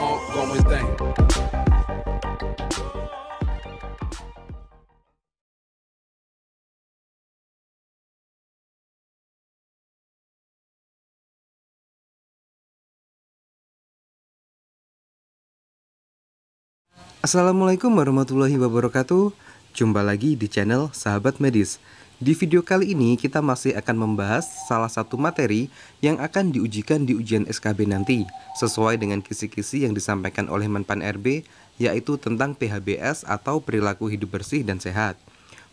ongoing thing. Assalamualaikum warahmatullahi wabarakatuh. Jumpa lagi di channel Sahabat Medis. Di video kali ini kita masih akan membahas salah satu materi yang akan diujikan di ujian SKB nanti, sesuai dengan kisi-kisi yang disampaikan oleh Menpan RB, yaitu tentang PHBS atau perilaku hidup bersih dan sehat.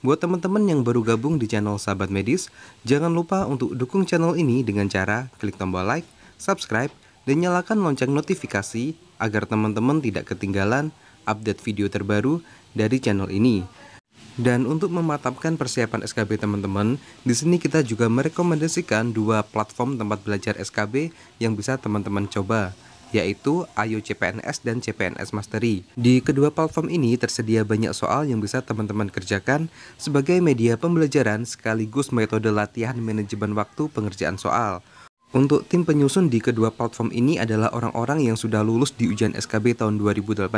Buat teman-teman yang baru gabung di channel Sahabat Medis, jangan lupa untuk dukung channel ini dengan cara klik tombol like, subscribe, dan nyalakan lonceng notifikasi agar teman-teman tidak ketinggalan update video terbaru dari channel ini. Dan untuk memantapkan persiapan SKB teman-teman, di sini kita juga merekomendasikan dua platform tempat belajar SKB yang bisa teman-teman coba, yaitu Ayo CPNS dan CPNS Mastery. Di kedua platform ini tersedia banyak soal yang bisa teman-teman kerjakan sebagai media pembelajaran sekaligus metode latihan manajemen waktu pengerjaan soal. Untuk tim penyusun di kedua platform ini adalah orang-orang yang sudah lulus di ujian SKB tahun 2018,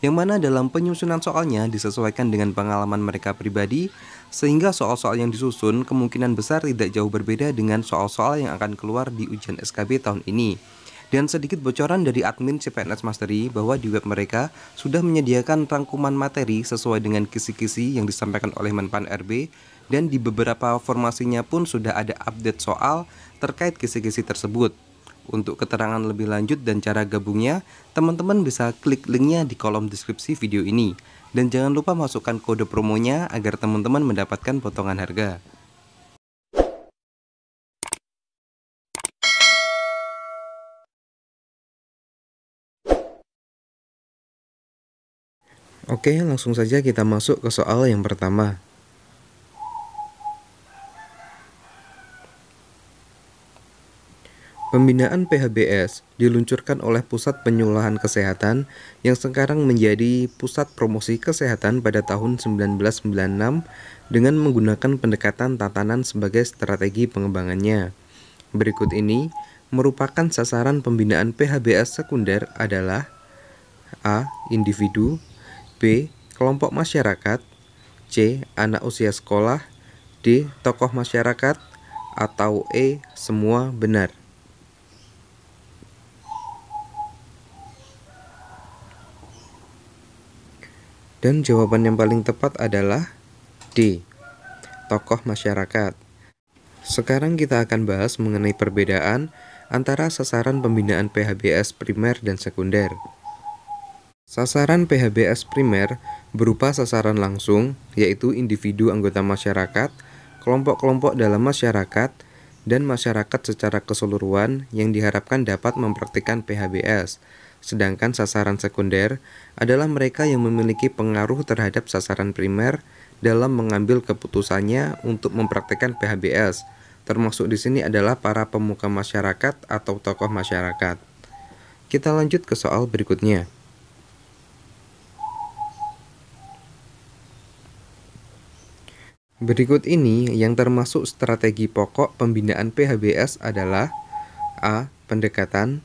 yang mana dalam penyusunan soalnya disesuaikan dengan pengalaman mereka pribadi, sehingga soal-soal yang disusun kemungkinan besar tidak jauh berbeda dengan soal-soal yang akan keluar di ujian SKB tahun ini. Dan sedikit bocoran dari admin CPNS Mastery bahwa di web mereka sudah menyediakan rangkuman materi sesuai dengan kisi-kisi yang disampaikan oleh Menpan RB, dan di beberapa formasinya pun sudah ada update soal terkait kisi-kisi tersebut. Untuk keterangan lebih lanjut dan cara gabungnya, teman-teman bisa klik linknya di kolom deskripsi video ini. Dan jangan lupa masukkan kode promonya agar teman-teman mendapatkan potongan harga. Oke, langsung saja kita masuk ke soal yang pertama. Pembinaan PHBS diluncurkan oleh Pusat Penyuluhan Kesehatan yang sekarang menjadi Pusat Promosi Kesehatan pada tahun 1996 dengan menggunakan pendekatan tatanan sebagai strategi pengembangannya. Berikut ini merupakan sasaran pembinaan PHBS sekunder adalah A. Individu, B. Kelompok masyarakat, C. Anak usia sekolah, D. Tokoh masyarakat, atau E. Semua benar. Dan jawaban yang paling tepat adalah D. Tokoh masyarakat. Sekarang kita akan bahas mengenai perbedaan antara sasaran pembinaan PHBS primer dan sekunder. Sasaran PHBS primer berupa sasaran langsung, yaitu individu anggota masyarakat, kelompok-kelompok dalam masyarakat, dan masyarakat secara keseluruhan yang diharapkan dapat mempraktikkan PHBS. Sedangkan sasaran sekunder adalah mereka yang memiliki pengaruh terhadap sasaran primer dalam mengambil keputusannya untuk mempraktikkan PHBS. Termasuk di sini adalah para pemuka masyarakat atau tokoh masyarakat. Kita lanjut ke soal berikutnya. Berikut ini yang termasuk strategi pokok pembinaan PHBS adalah A. Pendekatan,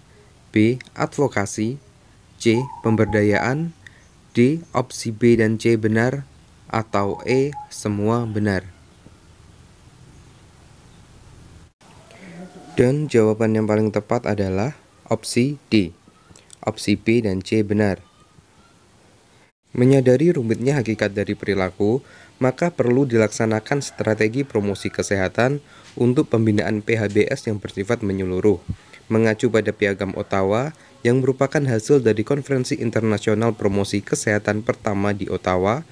B. Advokasi, C. Pemberdayaan, D. Opsi B dan C benar, atau E. Semua benar. Dan jawaban yang paling tepat adalah opsi D. Opsi B dan C benar. Menyadari rumitnya hakikat dari perilaku, maka perlu dilaksanakan strategi promosi kesehatan untuk pembinaan PHBS yang bersifat menyeluruh, mengacu pada Piagam Ottawa yang merupakan hasil dari Konferensi Internasional Promosi Kesehatan pertama di Ottawa.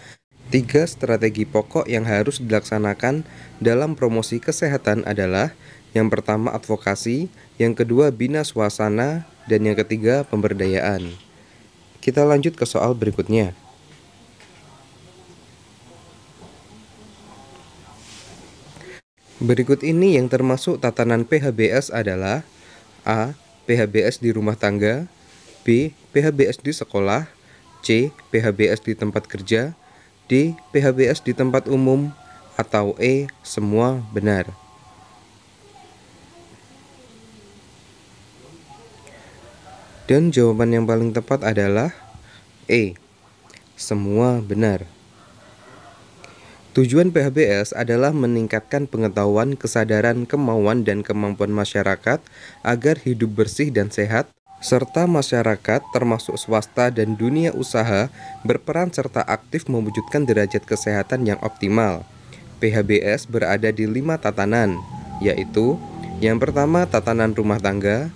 3 strategi pokok yang harus dilaksanakan dalam promosi kesehatan adalah yang pertama advokasi, yang kedua bina suasana, dan yang ketiga pemberdayaan. Kita lanjut ke soal berikutnya. Berikut ini yang termasuk tatanan PHBS adalah A. PHBS di rumah tangga, B. PHBS di sekolah, C. PHBS di tempat kerja, D. PHBS di tempat umum, atau E. Semua benar. Dan jawaban yang paling tepat adalah E. Semua benar. Tujuan PHBS adalah meningkatkan pengetahuan, kesadaran, kemauan, dan kemampuan masyarakat agar hidup bersih dan sehat, serta masyarakat termasuk swasta dan dunia usaha berperan serta aktif mewujudkan derajat kesehatan yang optimal. PHBS berada di 5 tatanan, yaitu yang pertama tatanan rumah tangga,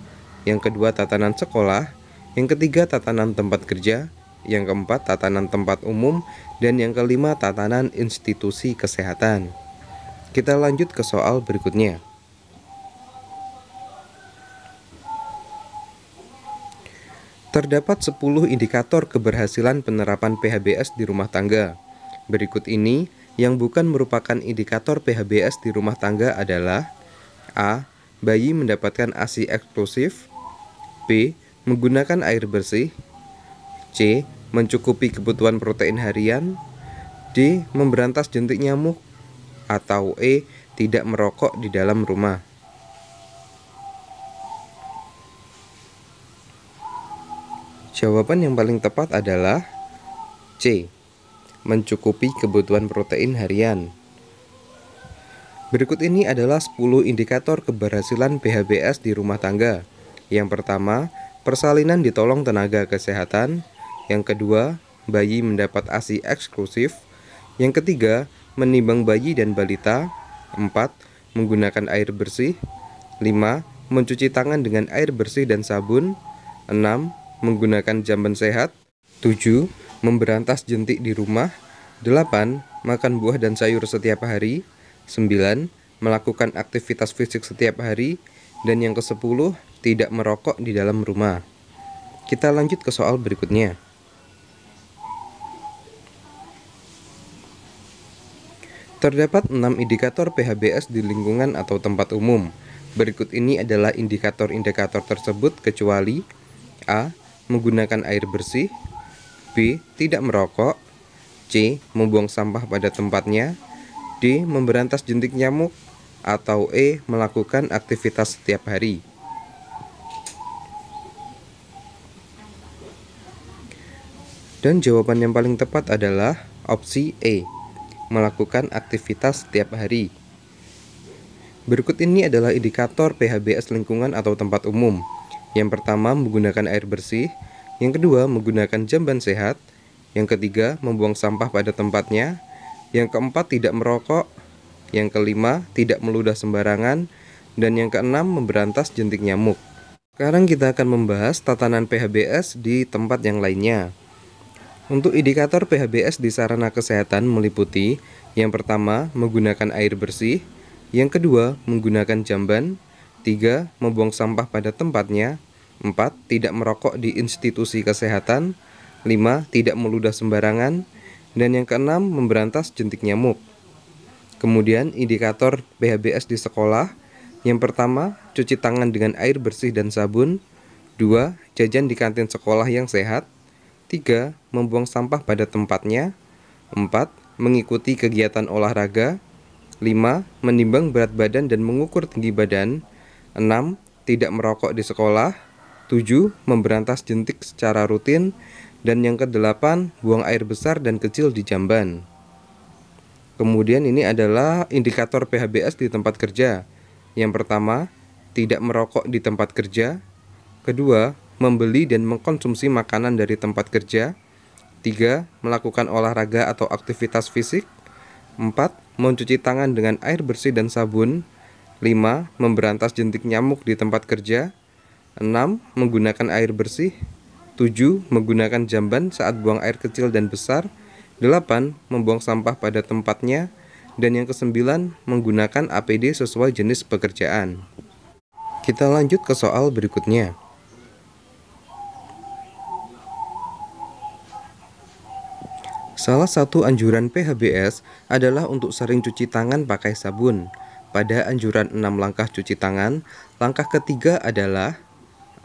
yang kedua tatanan sekolah, yang ketiga tatanan tempat kerja, yang keempat tatanan tempat umum, dan yang kelima tatanan institusi kesehatan. Kita lanjut ke soal berikutnya. Terdapat 10 indikator keberhasilan penerapan PHBS di rumah tangga. Berikut ini yang bukan merupakan indikator PHBS di rumah tangga adalah: A. Bayi mendapatkan ASI eksklusif. B. Menggunakan air bersih. C. Mencukupi kebutuhan protein harian. D. Memberantas jentik nyamuk. Atau E. Tidak merokok di dalam rumah. Jawaban yang paling tepat adalah C. Mencukupi kebutuhan protein harian. Berikut ini adalah 10 indikator keberhasilan PHBS di rumah tangga. Yang pertama, persalinan ditolong tenaga kesehatan. Yang kedua, bayi mendapat ASI eksklusif. Yang ketiga, menimbang bayi dan balita. 4. Menggunakan air bersih. 5. Mencuci tangan dengan air bersih dan sabun. 6. Menggunakan jamban sehat. 7. Memberantas jentik di rumah. 8. Makan buah dan sayur setiap hari. 9. Melakukan aktivitas fisik setiap hari. Dan yang ke-10, tidak merokok di dalam rumah. Kita lanjut ke soal berikutnya. Terdapat 6 indikator PHBS di lingkungan atau tempat umum. Berikut ini adalah indikator-indikator tersebut kecuali: A. Menggunakan air bersih. B. Tidak merokok. C. Membuang sampah pada tempatnya. D. Memberantas jentik nyamuk. Atau E. Melakukan aktivitas setiap hari. Dan jawaban yang paling tepat adalah opsi E. Melakukan aktivitas setiap hari. Berikut ini adalah indikator PHBS lingkungan atau tempat umum. Yang pertama, menggunakan air bersih. Yang kedua, menggunakan jamban sehat. Yang ketiga, membuang sampah pada tempatnya. Yang keempat, tidak merokok. Yang kelima, tidak meludah sembarangan. Dan yang keenam, memberantas jentik nyamuk. Sekarang kita akan membahas tatanan PHBS di tempat yang lainnya. Untuk indikator PHBS di sarana kesehatan meliputi: yang pertama, menggunakan air bersih. Yang kedua, menggunakan jamban. 3. Membuang sampah pada tempatnya. 4. Tidak merokok di institusi kesehatan. 5. Tidak meludah sembarangan. Dan yang keenam, memberantas jentik nyamuk. Kemudian indikator PHBS di sekolah. Yang pertama, cuci tangan dengan air bersih dan sabun. 2. Jajan di kantin sekolah yang sehat. 3. Membuang sampah pada tempatnya. 4. Mengikuti kegiatan olahraga. 5. Menimbang berat badan dan mengukur tinggi badan. 6. Tidak merokok di sekolah. 7. Memberantas jentik secara rutin. Dan yang ke-8, buang air besar dan kecil di jamban. Kemudian ini adalah indikator PHBS di tempat kerja. Yang pertama, tidak merokok di tempat kerja. Kedua, membeli dan mengkonsumsi makanan dari tempat kerja. 3. Melakukan olahraga atau aktivitas fisik. 4. Mencuci tangan dengan air bersih dan sabun. 5. Memberantas jentik nyamuk di tempat kerja. 6. Menggunakan air bersih. 7. Menggunakan jamban saat buang air kecil dan besar. 8. Membuang sampah pada tempatnya. Dan yang ke-9, menggunakan APD sesuai jenis pekerjaan. Kita lanjut ke soal berikutnya. Salah satu anjuran PHBS adalah untuk sering cuci tangan pakai sabun. Pada anjuran 6 langkah cuci tangan, langkah ketiga adalah: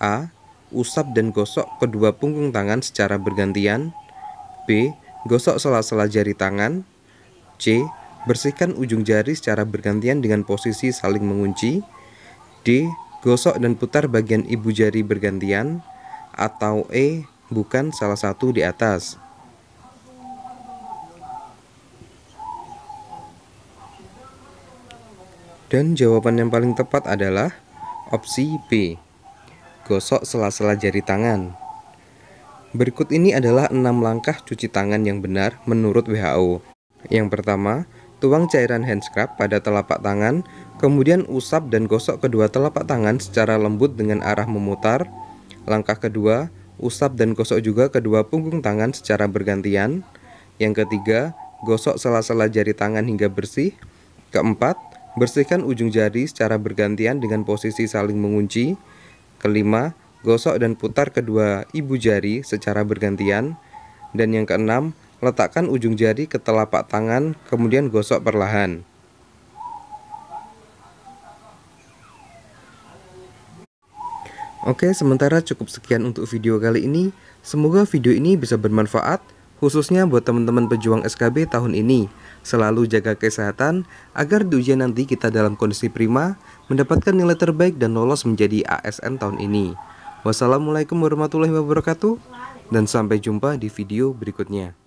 A. Usap dan gosok kedua punggung tangan secara bergantian. B. Gosok sela-sela jari tangan. C. Bersihkan ujung jari secara bergantian dengan posisi saling mengunci. D. Gosok dan putar bagian ibu jari bergantian. atau E bukan salah satu di atas. Dan jawaban yang paling tepat adalah opsi B, gosok sela-sela jari tangan. Berikut ini adalah 6 langkah cuci tangan yang benar menurut WHO. Yang pertama, tuang cairan hand scrub pada telapak tangan, kemudian usap dan gosok kedua telapak tangan secara lembut dengan arah memutar. Langkah kedua, usap dan gosok juga kedua punggung tangan secara bergantian. Yang ketiga, gosok sela-sela jari tangan hingga bersih. Keempat, bersihkan ujung jari secara bergantian dengan posisi saling mengunci. Kelima, gosok dan putar kedua ibu jari secara bergantian. Dan yang keenam, letakkan ujung jari ke telapak tangan, kemudian gosok perlahan. Oke, sementara cukup sekian untuk video kali ini. Semoga video ini bisa bermanfaat, khususnya buat teman-teman pejuang SKB tahun ini. Selalu jaga kesehatan, agar di ujian nanti kita dalam kondisi prima, mendapatkan nilai terbaik dan lolos menjadi ASN tahun ini. Wassalamualaikum warahmatullahi wabarakatuh, dan sampai jumpa di video berikutnya.